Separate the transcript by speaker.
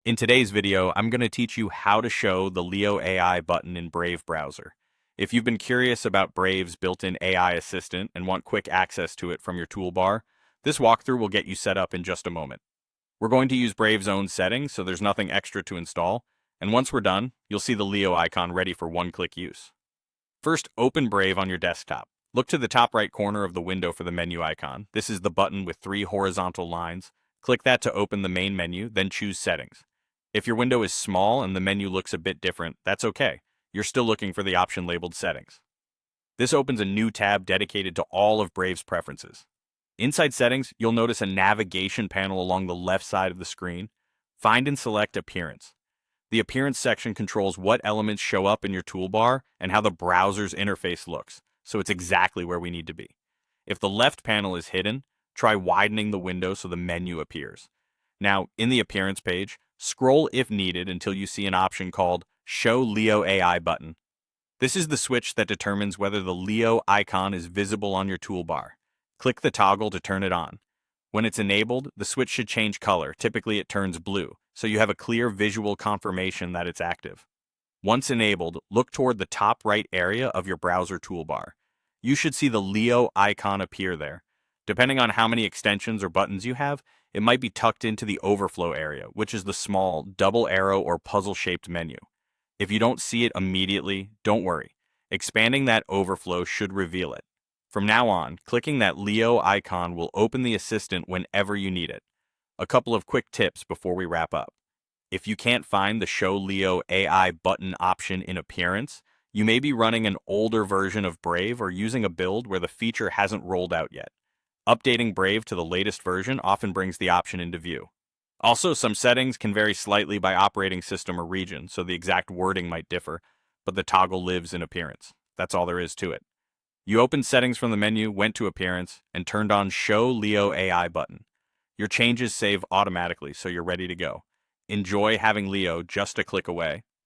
Speaker 1: In today's video, I'm going to teach you how to show the Leo AI button in Brave browser. If you've been curious about Brave's built-in AI assistant and want quick access to it from your toolbar, this walkthrough will get you set up in just a moment. We're going to use Brave's own settings, so there's nothing extra to install, and once we're done, you'll see the Leo icon ready for one-click use. First, open Brave on your desktop. Look to the top right corner of the window for the menu icon. This is the button with 3 horizontal lines. Click that to open the main menu, then choose Settings. If your window is small and the menu looks a bit different, that's okay. You're still looking for the option labeled Settings. This opens a new tab dedicated to all of Brave's preferences. Inside Settings, you'll notice a navigation panel along the left side of the screen. Find and select Appearance. The Appearance section controls what elements show up in your toolbar and how the browser's interface looks, so it's exactly where we need to be. If the left panel is hidden, try widening the window so the menu appears. Now, in the Appearance page, scroll if needed until you see an option called Show Leo AI button. This is the switch that determines whether the Leo icon is visible on your toolbar. Click the toggle to turn it on. When it's enabled, the switch should change color. Typically it turns blue, so you have a clear visual confirmation that it's active. Once enabled, look toward the top right area of your browser toolbar. You should see the Leo icon appear there. Depending on how many extensions or buttons you have, it might be tucked into the overflow area, which is the small double arrow or puzzle-shaped menu. If you don't see it immediately, don't worry. Expanding that overflow should reveal it. From now on, clicking that Leo icon will open the assistant whenever you need it. A couple of quick tips before we wrap up. If you can't find the Show Leo AI button option in Appearance, you may be running an older version of Brave or using a build where the feature hasn't rolled out yet. Updating Brave to the latest version often brings the option into view. Also, some settings can vary slightly by operating system or region, so the exact wording might differ, but the toggle lives in Appearance. That's all there is to it. You opened Settings from the menu, went to Appearance, and turned on Show Leo AI button. Your changes save automatically, so you're ready to go. Enjoy having Leo just a click away.